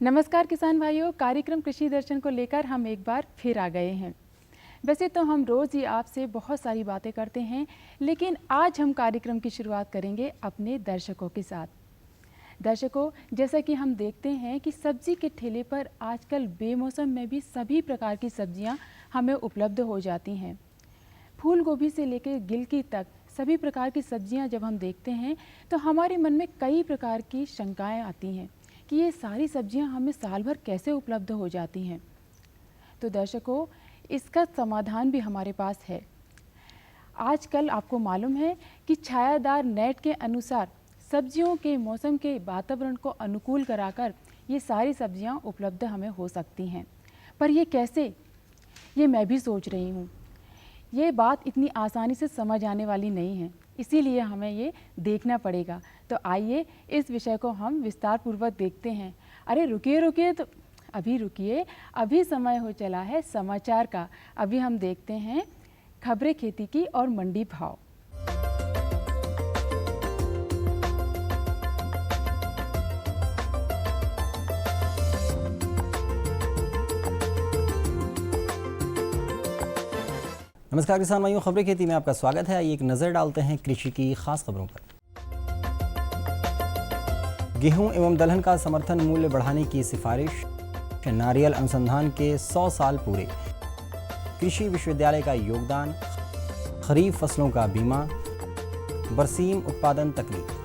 नमस्कार किसान भाइयों, कार्यक्रम कृषि दर्शन को लेकर हम एक बार फिर आ गए हैं। वैसे तो हम रोज़ ही आपसे बहुत सारी बातें करते हैं, लेकिन आज हम कार्यक्रम की शुरुआत करेंगे अपने दर्शकों के साथ। दर्शकों, जैसा कि हम देखते हैं कि सब्जी के ठेले पर आजकल बेमौसम में भी सभी प्रकार की सब्जियां हमें उपलब्ध हो जाती हैं। फूल गोभी से लेकर गिलकी तक सभी प्रकार की सब्जियां जब हम देखते हैं तो हमारे मन में कई प्रकार की शंकाएं आती हैं कि ये सारी सब्जियां हमें साल भर कैसे उपलब्ध हो जाती हैं। तो दर्शकों, इसका समाधान भी हमारे पास है। आजकल आपको मालूम है कि छायादार नेट के अनुसार सब्जियों के मौसम के वातावरण को अनुकूल कराकर ये सारी सब्जियां उपलब्ध हमें हो सकती हैं। पर ये कैसे, ये मैं भी सोच रही हूँ। ये बात इतनी आसानी से समझ आने वाली नहीं है, इसीलिए हमें ये देखना पड़ेगा। तो आइए इस विषय को हम विस्तार पूर्वक देखते हैं। अरे रुकिए रुकिए, तो अभी रुकिए, अभी समय हो चला है समाचार का। अभी हम देखते हैं खबरें खेती की और मंडी भाव। नमस्कार किसान भाइयों, खबरें खेती में आपका स्वागत है। आइए एक नज़र डालते हैं कृषि की खास खबरों पर। गेहूं एवं दलहन का समर्थन मूल्य बढ़ाने की सिफारिश, नारियल अनुसंधान के 100 साल पूरे, कृषि विश्वविद्यालय का योगदान, खरीफ फसलों का बीमा, बरसीम उत्पादन तकनीक।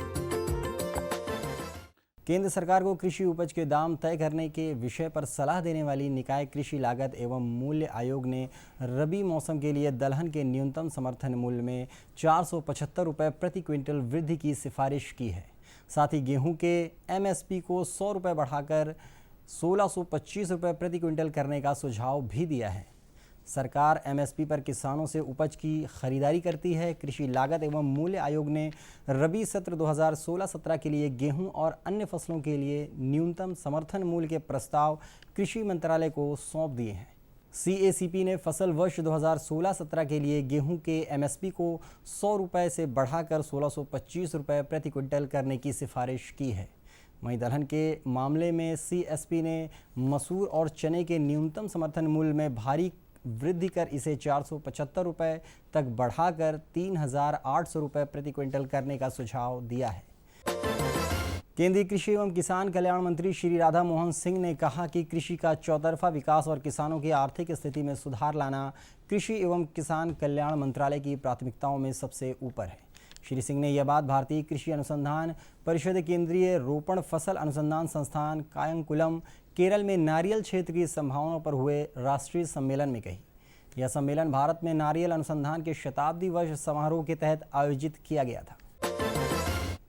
केंद्र सरकार को कृषि उपज के दाम तय करने के विषय पर सलाह देने वाली निकाय कृषि लागत एवं मूल्य आयोग ने रबी मौसम के लिए दलहन के न्यूनतम समर्थन मूल्य में 475 रुपये प्रति क्विंटल वृद्धि की सिफारिश की है। साथ ही गेहूं के एमएसपी को 100 रुपये बढ़ाकर 1625 रुपये प्रति क्विंटल करने का सुझाव भी दिया है। सरकार एमएसपी पर किसानों से उपज की खरीदारी करती है। कृषि लागत एवं मूल्य आयोग ने रबी सत्र 2016-17 के लिए गेहूं और अन्य फसलों के लिए न्यूनतम समर्थन मूल्य के प्रस्ताव कृषि मंत्रालय को सौंप दिए हैं। सीएसीपी ने फसल वर्ष 2016-17 के लिए गेहूं के एमएसपी को 100 रुपये से बढ़ाकर 1625 रुपये प्रति क्विंटल करने की सिफारिश की है। वहीं दलहन के मामले में सीएसपी ने मसूर और चने के न्यूनतम समर्थन मूल्य में भारी वृद्धि कर इसे 475 रुपये तक बढ़ाकर 3800 रुपये प्रति क्विंटल करने का सुझाव दिया है। केंद्रीय कृषि एवं किसान कल्याण मंत्री श्री राधा मोहन सिंह ने कहा कि कृषि का चौतरफा विकास और किसानों की आर्थिक स्थिति में सुधार लाना कृषि एवं किसान कल्याण मंत्रालय की प्राथमिकताओं में सबसे ऊपर है। श्री सिंह ने यह बात भारतीय कृषि अनुसंधान परिषद, केंद्रीय रोपण फसल अनुसंधान संस्थान कायंकुलम, केरल में नारियल क्षेत्र की संभावनाओं पर हुए राष्ट्रीय सम्मेलन में कही। यह सम्मेलन भारत में नारियल अनुसंधान के शताब्दी वर्ष समारोह के तहत आयोजित किया गया था।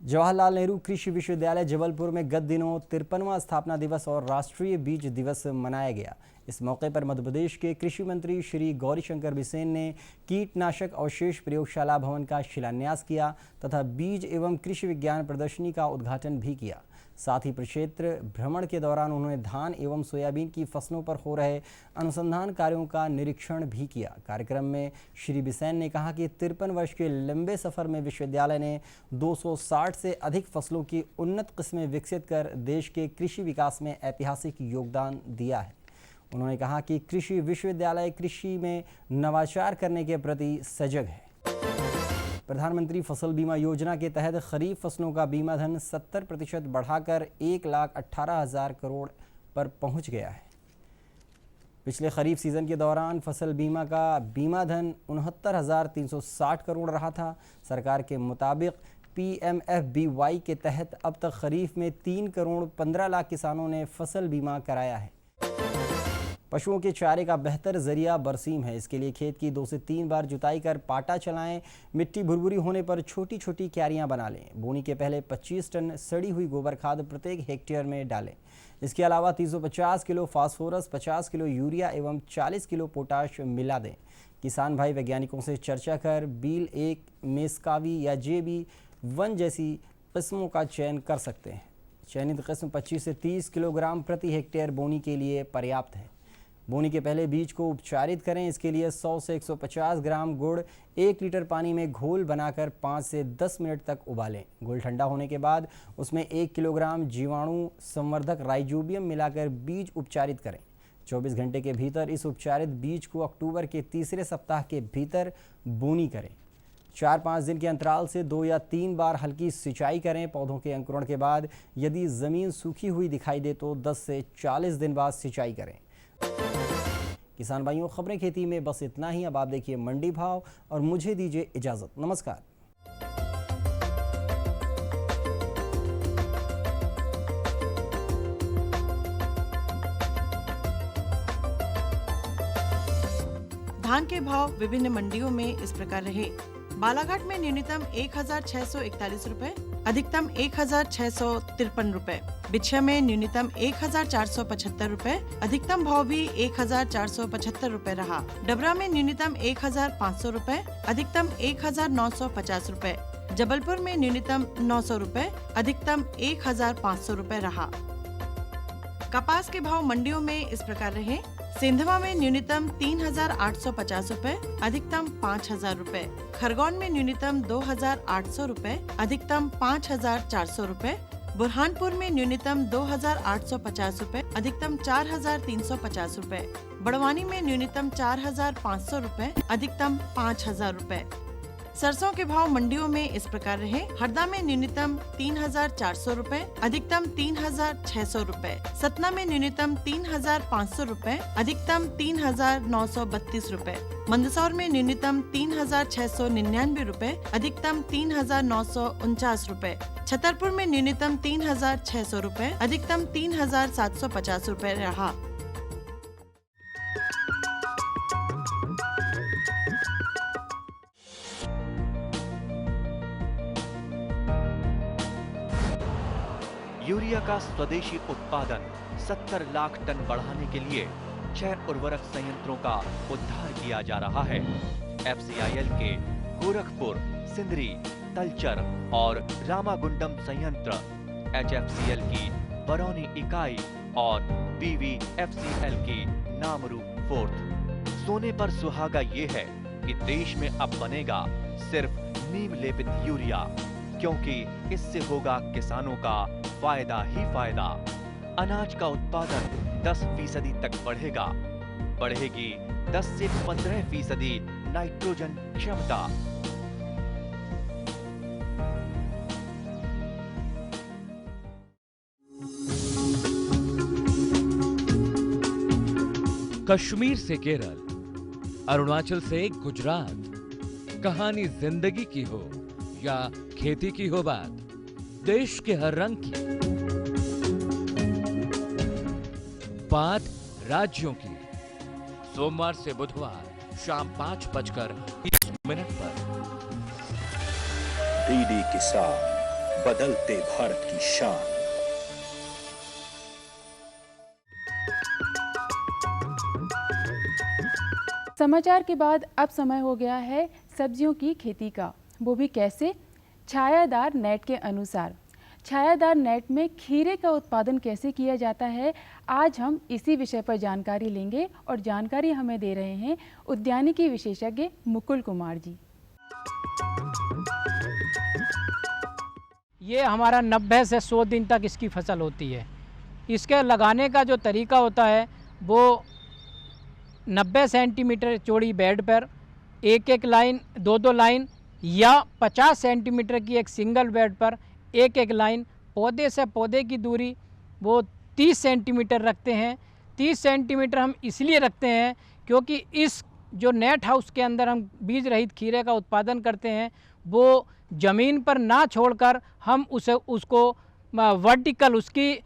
जवाहरलाल नेहरू कृषि विश्वविद्यालय जबलपुर में गत दिनों 53वां स्थापना दिवस और राष्ट्रीय बीज दिवस मनाया गया। इस मौके पर मध्य प्रदेश के कृषि मंत्री श्री गौरीशंकर बिसेन ने कीटनाशक अवशेष प्रयोगशाला भवन का शिलान्यास किया तथा बीज एवं कृषि विज्ञान प्रदर्शनी का उद्घाटन भी किया। साथ ही प्रक्षेत्र भ्रमण के दौरान उन्होंने धान एवं सोयाबीन की फसलों पर हो रहे अनुसंधान कार्यों का निरीक्षण भी किया। कार्यक्रम में श्री बिसेन ने कहा कि 53 वर्ष के लंबे सफर में विश्वविद्यालय ने 260 से अधिक फसलों की उन्नत किस्में विकसित कर देश के कृषि विकास में ऐतिहासिक योगदान दिया है। उन्होंने कहा कि कृषि विश्वविद्यालय कृषि में नवाचार करने के प्रति सजग है। प्रधानमंत्री फसल बीमा योजना के तहत खरीफ फसलों का बीमा धन 70% बढ़ाकर 1,18,000 करोड़ पर पहुंच गया है। पिछले खरीफ सीजन के दौरान फसल बीमा का बीमा धन 69,360 करोड़ रहा था। सरकार के मुताबिक PMFBY के तहत अब तक खरीफ में 3 करोड़ 15 लाख किसानों ने फसल बीमा कराया है। पशुओं के चारे का बेहतर जरिया बरसीम है। इसके लिए खेत की 2 से 3 बार जुताई कर पाटा चलाएं। मिट्टी भुरभुरी होने पर छोटी छोटी क्यारियां बना लें। बोनी के पहले 25 टन सड़ी हुई गोबर खाद प्रत्येक हेक्टेयर में डालें। इसके अलावा 350 किलो फास्फोरस, 50 किलो यूरिया एवं 40 किलो पोटाश मिला दें। किसान भाई वैज्ञानिकों से चर्चा कर बील 1, मेस्कावी या JB1 जैसी किस्मों का चयन कर सकते हैं। चयनित किस्म 25 से 30 किलोग्राम प्रति हेक्टेयर बोनी के लिए पर्याप्त है। बोनी के पहले बीज को उपचारित करें। इसके लिए 100 से 150 ग्राम गुड़ 1 लीटर पानी में घोल बनाकर 5 से 10 मिनट तक उबालें। घोल ठंडा होने के बाद उसमें 1 किलोग्राम जीवाणु संवर्धक राइजोबियम मिलाकर बीज उपचारित करें। 24 घंटे के भीतर इस उपचारित बीज को अक्टूबर के तीसरे सप्ताह के भीतर बोनी करें। 4-5 दिन के अंतराल से 2 या 3 बार हल्की सिंचाई करें। पौधों के अंकुरण के बाद यदि ज़मीन सूखी हुई दिखाई दे तो 10 से 40 दिन बाद सिंचाई करें। किसान भाइयों, खबरें खेती में बस इतना ही। अब आप देखिए मंडी भाव और मुझे दीजिए इजाज़त। नमस्कार। धान के भाव विभिन्न मंडियों में इस प्रकार रहे। बालाघाट में न्यूनतम 1,641 रुपए, अधिकतम 1,653 रुपए। बिछिया में न्यूनतम 1,475 रुपए, अधिकतम भाव भी 1,475 रुपए रहा। डबरा में न्यूनतम 1,500 रुपए, अधिकतम 1,950 रुपए। जबलपुर में न्यूनतम 900 रुपए, अधिकतम 1,500 रुपए रहा। कपास के भाव मंडियों में इस प्रकार रहे। सिंधवा में न्यूनतम 3,850 रुपए, अधिकतम 5,000 रुपए। खरगोन में न्यूनतम 2,800 रुपए, अधिकतम 5,400 रुपए। बुरहानपुर में न्यूनतम 2,850 रुपए, अधिकतम 4,350 रुपए। बड़वानी में न्यूनतम 4,500 रुपए, अधिकतम 5,000 रुपए। सरसों के भाव मंडियों में इस प्रकार रहे। हरदा में न्यूनतम 3,400 रुपए, अधिकतम 3,600 रुपए। सतना में न्यूनतम 3,500 रुपए, अधिकतम 3,932 रुपए। मंदसौर में न्यूनतम 3,699 रुपए, अधिकतम 3,949 रुपए। छतरपुर में न्यूनतम 3,600 रुपए, अधिकतम 3,750 रुपए रहा। यूरिया का स्वदेशी उत्पादन 70 लाख टन बढ़ाने के लिए 6 उर्वरक संयंत्रों का उद्धार किया जा रहा है। FCIL के गोरखपुर, सिंदरी, तलचर और रामागुंडम संयंत्र, HFCL की बरौनी इकाई और BVFCL की नामरू फोर्थ। सोने पर सुहागा ये है कि देश में अब बनेगा सिर्फ नीम लेपित यूरिया, क्योंकि इससे होगा किसानों का फायदा ही फायदा। अनाज का उत्पादन 10% तक बढ़ेगा। बढ़ेगी 10 से 15% नाइट्रोजन क्षमता। कश्मीर से केरल, अरुणाचल से गुजरात, कहानी जिंदगी की हो या खेती की हो बात, देश के हर रंग की बात राज्यों की। सोमवार से बुधवार शाम 5:20 पर डीडी किसान, बदलते भारत की शान। समाचार के बाद अब समय हो गया है सब्जियों की खेती का, वो भी कैसे? छायादार नेट के अनुसार। छायादार नेट में खीरे का उत्पादन कैसे किया जाता है, आज हम इसी विषय पर जानकारी लेंगे और जानकारी हमें दे रहे हैं उद्यानिकी विशेषज्ञ मुकुल कुमार जी। ये हमारा 90 से 100 दिन तक इसकी फसल होती है। इसके लगाने का जो तरीका होता है वो 90 सेंटीमीटर चौड़ी बेड पर एक एक लाइन, दो लाइन या 50 सेंटीमीटर की एक सिंगल बेड पर एक एक लाइन। पौधे से पौधे की दूरी वो 30 सेंटीमीटर रखते हैं। 30 सेंटीमीटर हम इसलिए रखते हैं क्योंकि इस जो नेट हाउस के अंदर हम बीज रहित खीरे का उत्पादन करते हैं वो ज़मीन पर ना छोड़कर हम उसको वर्टिकल, उसकी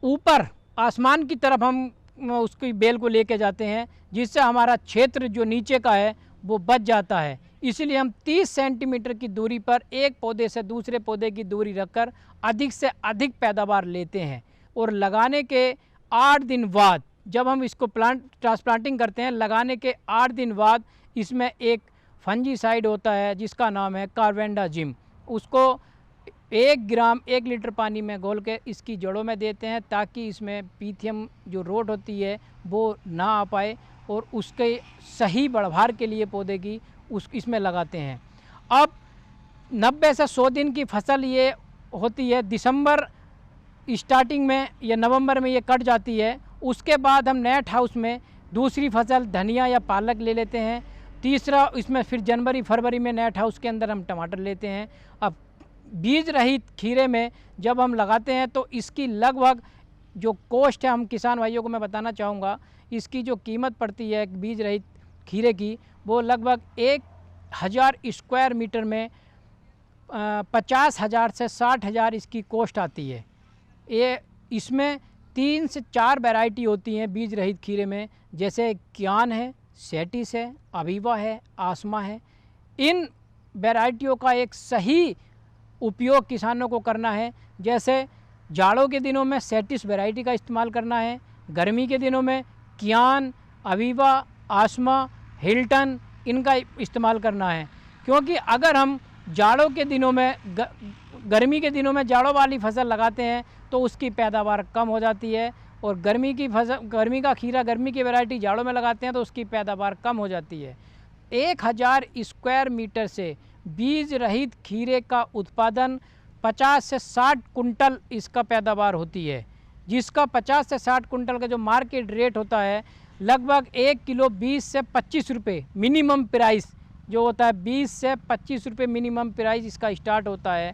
ऊपर आसमान की तरफ हम उसकी बेल को लेके जाते हैं, जिससे हमारा क्षेत्र जो नीचे का है वो बच जाता है। इसलिए हम 30 सेंटीमीटर की दूरी पर एक पौधे से दूसरे पौधे की दूरी रखकर अधिक से अधिक पैदावार लेते हैं। और लगाने के 8 दिन बाद जब हम इसको ट्रांसप्लांटिंग करते हैं, लगाने के 8 दिन बाद इसमें एक फंजीसाइड होता है जिसका नाम है कार्बेंडाजिम। उसको 1 ग्राम 1 लीटर पानी में घोल के इसकी जड़ों में देते हैं, ताकि इसमें पीथियम जो रोट होती है वो ना आ पाए, और उसके सही बढ़वार के लिए पौधे की इसमें लगाते हैं। अब 90 से 100 दिन की फसल ये होती है। दिसंबर स्टार्टिंग में या नवंबर में ये कट जाती है। उसके बाद हम नेट हाउस में दूसरी फसल धनिया या पालक ले लेते हैं। तीसरा इसमें फिर जनवरी फरवरी में नेट हाउस के अंदर हम टमाटर लेते हैं। अब बीज रहित खीरे में जब हम लगाते हैं तो इसकी लगभग जो कॉस्ट है, हम किसान भाइयों को मैं बताना चाहूँगा, इसकी जो कीमत पड़ती है बीज रहित खीरे की, वो लगभग 1000 स्क्वायर मीटर में 50,000 से 60,000 इसकी कॉस्ट आती है। ये इसमें 3 से 4 वैरायटी होती हैं बीज रहित खीरे में, जैसे कियान है, सेटिस है, अवीवा है, आसमा है। इन वैरायटियों का एक सही उपयोग किसानों को करना है। जैसे जाड़ों के दिनों में सेटिस वैरायटी का इस्तेमाल करना है, गर्मी के दिनों में कियान, अवीवा, आसमा, हिल्टन इनका इस्तेमाल करना है। क्योंकि अगर हम जाड़ों के दिनों में गर्मी के दिनों में जाड़ों वाली फसल लगाते हैं तो उसकी पैदावार कम हो जाती है, और गर्मी का खीरा, गर्मी की वैरायटी जाड़ों में लगाते हैं तो उसकी पैदावार कम हो जाती है। 1000 स्क्वायर मीटर से बीज रहित खीरे का उत्पादन 50 से 60 कुंटल इसका पैदावार होती है, जिसका 50 से 60 कुंटल का जो मार्केट रेट होता है लगभग 1 किलो 20 से 25 रुपये मिनिमम प्राइस जो होता है, 20 से 25 रुपये मिनिमम प्राइस इसका स्टार्ट होता है।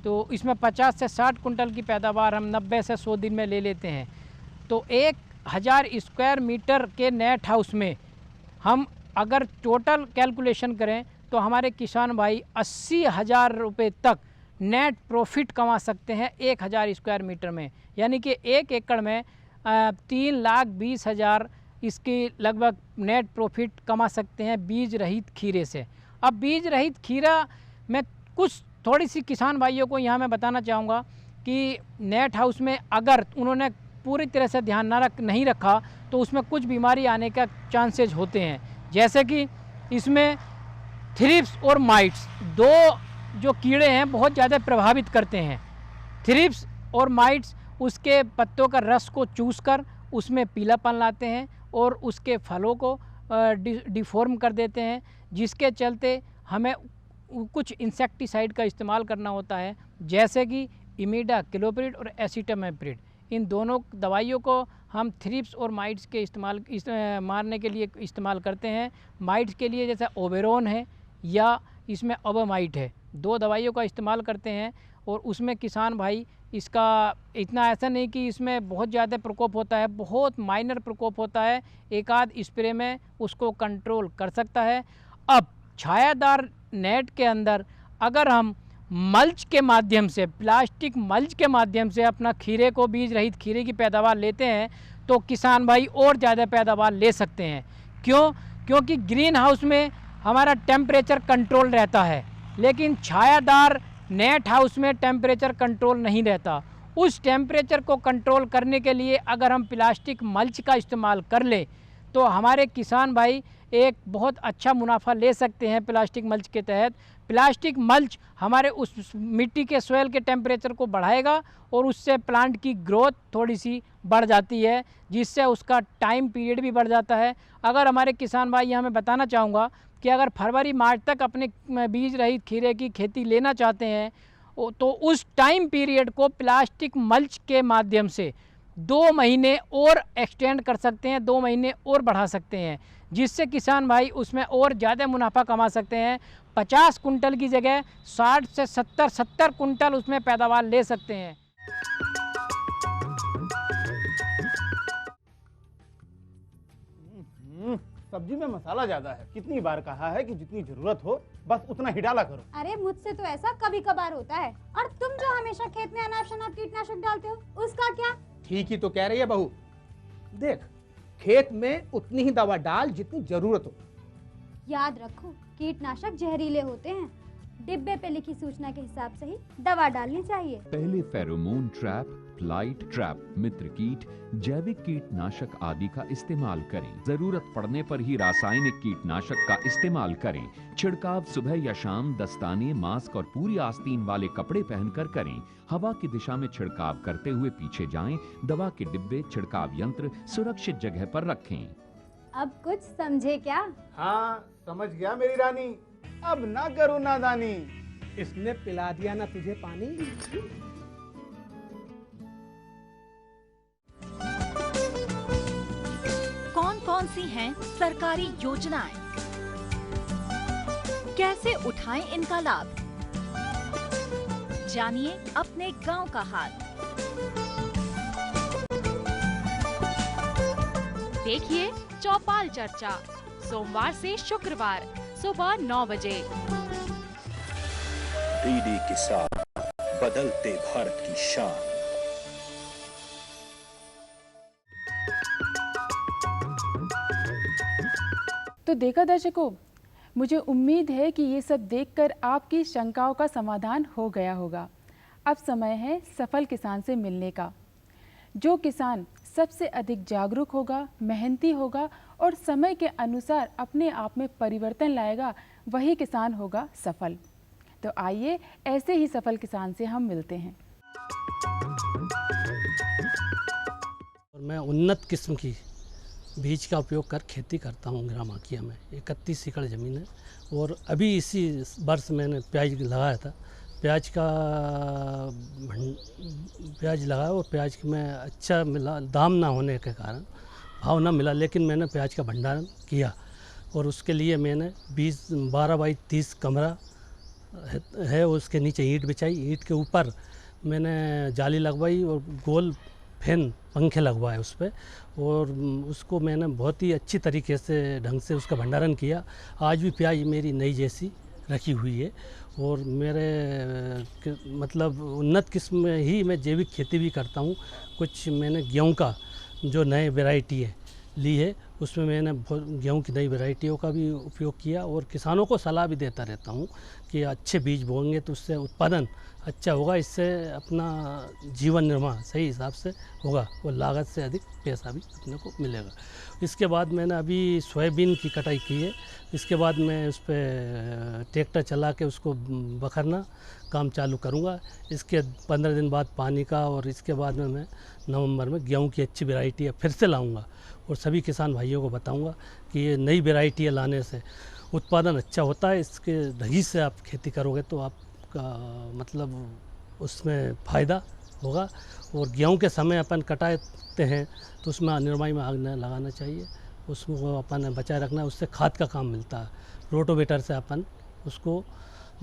तो इसमें 50 से 60 कुंटल की पैदावार हम 90 से 100 दिन में ले लेते हैं। तो 1000 स्क्वायर मीटर के नेट हाउस में हम अगर टोटल कैलकुलेशन करें तो हमारे किसान भाई 80,000 रुपये तक नेट प्रॉफिट कमा सकते हैं 1000 स्क्वायर मीटर में। यानी कि 1 एकड़ में 3,20,000 इसकी लगभग नेट प्रॉफिट कमा सकते हैं बीज रहित खीरे से। अब बीज रहित खीरा में कुछ थोड़ी सी किसान भाइयों को यहाँ मैं बताना चाहूँगा कि नेट हाउस में अगर उन्होंने पूरी तरह से ध्यान नहीं रखा तो उसमें कुछ बीमारी आने का चांसेस होते हैं। जैसे कि इसमें थ्रिप्स और माइट्स, दो जो कीड़े हैं बहुत ज़्यादा प्रभावित करते हैं। थ्रिप्स और माइट्स उसके पत्तों का रस को चूसकर उसमें पीलापन लाते हैं और उसके फलों को डिफॉर्म कर देते हैं, जिसके चलते हमें कुछ इंसेक्टिसाइड का इस्तेमाल करना होता है, जैसे कि इमिडाक्लोप्रिड और एसिटामिप्रिड। इन दोनों दवाइयों को हम थ्रिप्स और माइट्स के मारने के लिए इस्तेमाल करते हैं। माइट्स के लिए जैसे ओबेरोन है या इसमें ओबोमाइट है, 2 दवाइयों का इस्तेमाल करते हैं। और उसमें किसान भाई इसका इतना ऐसा नहीं कि इसमें बहुत ज़्यादा प्रकोप होता है, बहुत माइनर प्रकोप होता है, एक आध स्प्रे में उसको कंट्रोल कर सकता है। अब छायादार नेट के अंदर अगर हम मल्च के माध्यम से, प्लास्टिक मल्च के माध्यम से अपना खीरे को, बीज रहित खीरे की पैदावार लेते हैं तो किसान भाई और ज़्यादा पैदावार ले सकते हैं। क्यों? क्योंकि ग्रीन हाउस में हमारा टेम्परेचर कंट्रोल रहता है, लेकिन छायादार नेट हाउस में टेम्परेचर कंट्रोल नहीं रहता। उस टेम्परेचर को कंट्रोल करने के लिए अगर हम प्लास्टिक मल्च का इस्तेमाल कर ले तो हमारे किसान भाई एक बहुत अच्छा मुनाफा ले सकते हैं प्लास्टिक मल्च के तहत। प्लास्टिक मल्च हमारे उस मिट्टी के सोयल के टेम्परेचर को बढ़ाएगा और उससे प्लांट की ग्रोथ थोड़ी सी बढ़ जाती है, जिससे उसका टाइम पीरियड भी बढ़ जाता है। अगर हमारे किसान भाई यहाँ मैं बताना चाहूँगा कि अगर फरवरी मार्च तक अपने बीज रहित खीरे की खेती लेना चाहते हैं तो उस टाइम पीरियड को प्लास्टिक मल्च के माध्यम से 2 महीने और एक्सटेंड कर सकते हैं, 2 महीने और बढ़ा सकते हैं, जिससे किसान भाई उसमें और ज़्यादा मुनाफा कमा सकते हैं। 50 कुंटल की जगह 60 से 70 कुंटल उसमें पैदावार ले सकते हैं। सब्जी में मसाला ज्यादा है। कितनी बार कहा है कि जितनी जरूरत हो बस उतना ही डाला करो। अरे मुझसे तो ऐसा कभी कभार होता है। और तुम जो हमेशा खेत में अनाप शनाप कीटनाशक डालते हो उसका क्या? ठीक ही तो कह रही है बहू। देख, खेत में उतनी ही दवा डाल जितनी जरूरत हो। याद रखो कीटनाशक जहरीले होते हैं। डिब्बे पे लिखी सूचना के हिसाब से ही दवा डालनी चाहिए। पहले फेरोमोन ट्रैप, फ्लाइट ट्रैप, मित्र कीट, जैविक कीटनाशक आदि का इस्तेमाल करें। जरूरत पड़ने पर ही रासायनिक कीटनाशक का इस्तेमाल करें। छिड़काव सुबह या शाम दस्ताने, मास्क और पूरी आस्तीन वाले कपड़े पहनकर करें। हवा की दिशा में छिड़काव करते हुए पीछे जाएं। दवा के डिब्बे, छिड़काव यंत्र सुरक्षित जगह पर रखें। अब कुछ समझे क्या? हाँ समझ गया मेरी रानी, अब ना करो नादानी। इसने पिला दिया ना तुझे पानी। कौन कौन सी हैं सरकारी योजनाएं? कैसे उठाएं इनका लाभ? जानिए अपने गांव का हाल। देखिए चौपाल चर्चा, सोमवार से शुक्रवार सुबह 9 बजे। डीडी किसान, बदलते भारत की शान। तो देखा दर्शकों, मुझे उम्मीद है कि ये सब देखकर आपकी शंकाओं का समाधान हो गया होगा। अब समय है सफल किसान से मिलने का। जो किसान सबसे अधिक जागरूक होगा, मेहनती होगा और समय के अनुसार अपने आप में परिवर्तन लाएगा, वही किसान होगा सफल। तो आइए ऐसे ही सफल किसान से हम मिलते हैं। और मैं उन्नत किस्म की बीज का उपयोग कर खेती करता हूँ ग्राम आकिया में। 31 एकड़ ज़मीन है और अभी इसी वर्ष मैंने प्याज लगाया था। प्याज लगाया और प्याज में अच्छा मिला, दाम ना होने के कारण भाव ना मिला, लेकिन मैंने प्याज का भंडारण किया और उसके लिए मैंने 12 बाई 30 कमरा है, उसके नीचे ईंट बिछाई, ईंट के ऊपर मैंने जाली लगवाई और गोल फैन पंखे लगवाए उस पर, और उसको मैंने बहुत ही अच्छी तरीके से ढंग से उसका भंडारण किया। आज भी प्याज मेरी नई जैसी रखी हुई है और मेरे मतलब उन्नत किस्म में ही मैं जैविक खेती भी करता हूँ। कुछ मैंने गेहूँ का जो नए वैरायटी है ली है, उसमें मैंने गेहूँ की नई वैरायटियों का भी उपयोग किया और किसानों को सलाह भी देता रहता हूँ कि अच्छे बीज बोएंगे तो उससे उत्पादन अच्छा होगा, इससे अपना जीवन निर्वाह सही हिसाब से होगा और लागत से अधिक पैसा भी अपने को मिलेगा। इसके बाद मैंने अभी सोयाबीन की कटाई की है। इसके बाद मैं उस पर ट्रैक्टर चला के उसको बखरना काम चालू करूँगा। इसके 15 दिन बाद पानी का, और इसके बाद में मैं नवंबर में गेहूँ की अच्छी वैरायटी फिर से लाऊँगा और सभी किसान भाइयों को बताऊँगा कि ये नई वैरायटियाँ लाने से उत्पादन अच्छा होता है। इसके ढंगी से आप खेती करोगे तो आपका मतलब उसमें फ़ायदा होगा। और गेहूं के समय अपन कटाते हैं तो उसमें निर्माई में आग न लगाना चाहिए, उसको अपन बचाए रखना है। उससे खाद का काम मिलता है। रोटोवेटर से अपन उसको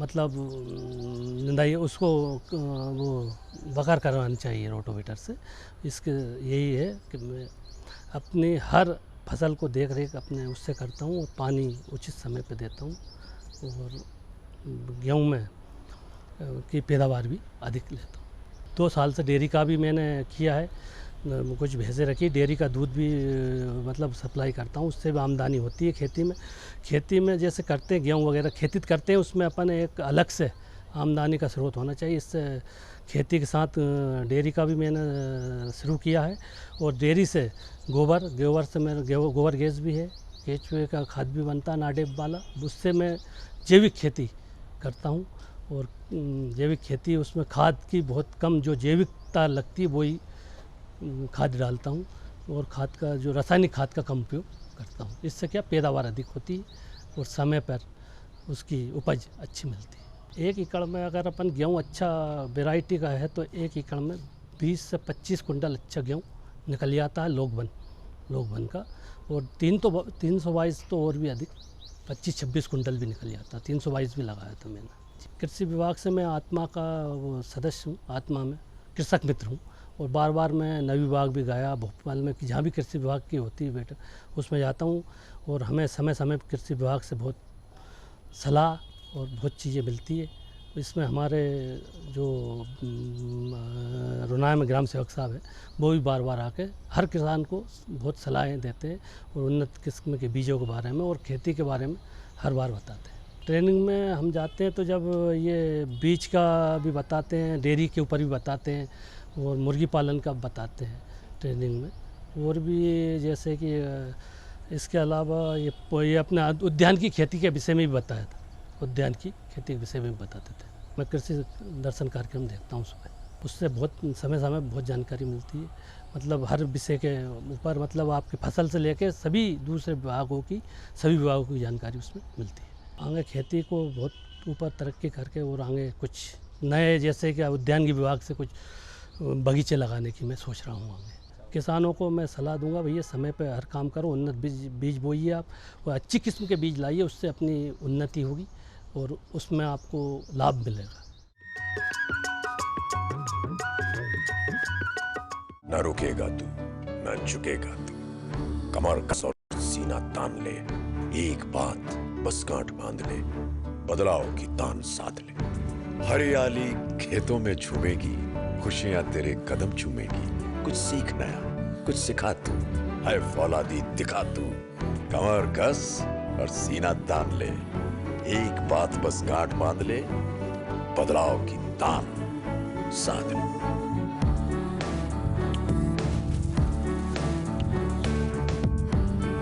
मतलब निंदाई उसको वो बकार करवानी चाहिए रोटोवेटर से। इसके यही है कि मैं अपनी हर फसल को देख रेख अपने उससे करता हूँ और पानी उचित समय पे देता हूँ और गेहूँ में की पैदावार भी अधिक लेता हूँ। 2 साल से डेयरी का भी मैंने किया है, कुछ भैंसें रखी, डेयरी का दूध भी मतलब सप्लाई करता हूँ, उससे भी आमदनी होती है। खेती में जैसे करते हैं गेहूँ वगैरह खेती करते हैं, उसमें अपन एक अलग से आमदनी का स्रोत होना चाहिए। इससे खेती के साथ डेयरी का भी मैंने शुरू किया है और डेयरी से गोबर से मेरा गोबर गैस भी है, केचुए का खाद भी बनता है नाडेप वाला, उससे मैं जैविक खेती करता हूँ। और जैविक खेती उसमें खाद की बहुत कम जो जैविकता लगती है वही खाद डालता हूँ और खाद का जो रासायनिक खाद का कम उपयोग करता हूँ। इससे क्या पैदावार अधिक होती है और समय पर उसकी उपज अच्छी मिलती है। 1 एकड़ में अगर अपन गेहूँ अच्छा वैरायटी का है तो 1 एकड़ में 20 से 25 कुंटल अच्छा गेहूँ निकल जाता है लोगबन का, और 322 तो और भी अधिक 25-26 कुंटल भी निकल जाता है। 322 भी लगाया था मैंने। कृषि विभाग से मैं आत्मा का वो सदस्य हूँ, आत्मा में कृषक मित्र हूँ और बार मैं नवी विभाग भी गया भोपाल में कि जहाँ भी कृषि विभाग की होती है बैठक उसमें जाता हूँ और हमें समय पर कृषि विभाग से बहुत सलाह और बहुत चीज़ें मिलती है। इसमें हमारे जो रुनाया में ग्राम सेवक साहब है वो भी बार आके हर किसान को बहुत सलाहें देते हैं और उन्नत किस्म के बीजों के बारे में और खेती के बारे में हर बार बताते हैं। ट्रेनिंग में हम जाते हैं तो जब ये बीज का भी बताते हैं, डेयरी के ऊपर भी बताते हैं और मुर्गी पालन का बताते हैं ट्रेनिंग में। और भी जैसे कि इसके अलावा ये अपना उद्यान की खेती के विषय में भी बताया था, उद्यान की खेती के विषय में भी बताते थे। मैं कृषि दर्शन कार्यक्रम देखता हूँ सुबह, उससे बहुत समय समय बहुत जानकारी मिलती है। मतलब हर विषय के ऊपर, मतलब आपकी फसल से लेकर सभी दूसरे विभागों की, सभी विभागों की जानकारी उसमें मिलती है। आगे खेती को बहुत ऊपर तरक्की करके और आगे कुछ नए, जैसे कि उद्यान के विभाग से कुछ बगीचे लगाने की मैं सोच रहा हूँ। आगे किसानों को मैं सलाह दूंगा, भैया समय पे हर काम करो, उन्नत बीज बोइए आप, और अच्छी किस्म के बीज लाइए, उससे अपनी उन्नति होगी और उसमें आपको लाभ मिलेगा। न रुकेगा तू, न झुकेगा तू, कमर कस और सीना तान ले, एक बात बस गांठ बांध ले, बदलाव की तान साध ले। हरियाली खेतों में झूमेगी, खुशियां तेरे कदम चूमेगी। कुछ सीख नया, कुछ सिखा तू, है फौलादी दिखा तू, कमर कस और सीना तान ले, एक बात बस गांठ बांध ले, बदलाव की तान साध ले।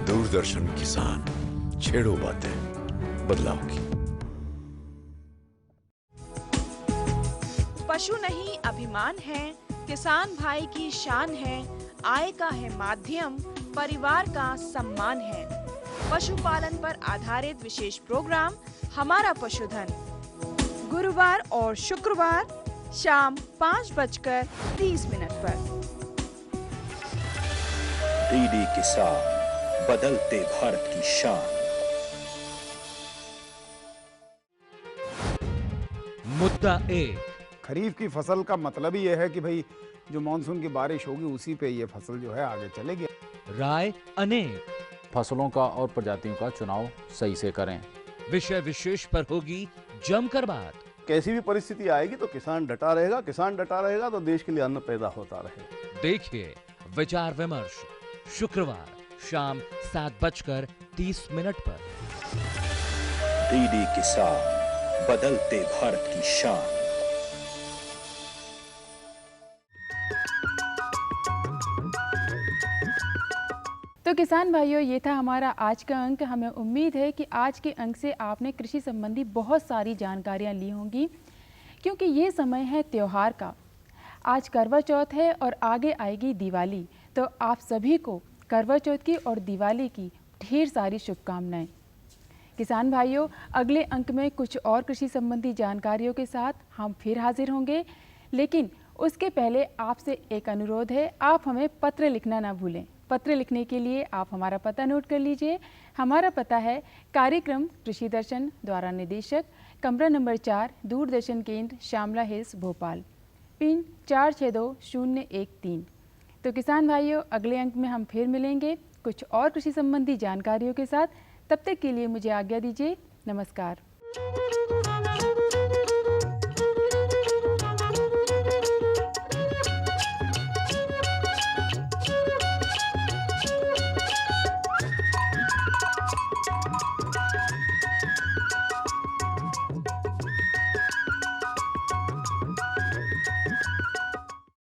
दूरदर्शन किसान, छेड़ो बातें बदलाव की। पशु नहीं अभिमान है, किसान भाई की शान है, आय का है माध्यम, परिवार का सम्मान है। पशुपालन पर आधारित विशेष प्रोग्राम हमारा पशुधन, गुरुवार और शुक्रवार शाम 5:30 पर। डीडी किसान, बदलते भारत की शान। मुद्दा एक, खरीफ की फसल का मतलब ही यह है कि भाई जो मानसून की बारिश होगी उसी पे ये फसल जो है आगे चलेगी। राय अनेक, फसलों का और प्रजातियों का चुनाव सही से करें। विषय विशेष पर होगी जमकर बात। कैसी भी परिस्थिति आएगी तो किसान डटा रहेगा, किसान डटा रहेगा तो देश के लिए अन्न पैदा होता रहेगा। देखिए विचार विमर्श शुक्रवार शाम 7:30 पर। डीडी किसान, बदलते भारत की शान। तो किसान भाइयों, ये था हमारा आज का अंक। हमें उम्मीद है कि आज के अंक से आपने कृषि संबंधी बहुत सारी जानकारियाँ ली होंगी, क्योंकि ये समय है त्योहार का। आज करवा चौथ है और आगे आएगी दिवाली, तो आप सभी को करवा चौथ की और दिवाली की ढेर सारी शुभकामनाएं। किसान भाइयों, अगले अंक में कुछ और कृषि संबंधी जानकारियों के साथ हम फिर हाजिर होंगे, लेकिन उसके पहले आपसे एक अनुरोध है, आप हमें पत्र लिखना ना भूलें। पत्र लिखने के लिए आप हमारा पता नोट कर लीजिए। हमारा पता है कार्यक्रम कृषि दर्शन द्वारा निदेशक, कमरा नंबर 4, दूरदर्शन केंद्र, शामला हिल्स, भोपाल, पिन 462013। तो किसान भाइयों, अगले अंक में हम फिर मिलेंगे कुछ और कृषि संबंधी जानकारियों के साथ। तब तक के लिए मुझे आज्ञा दीजिए। नमस्कार।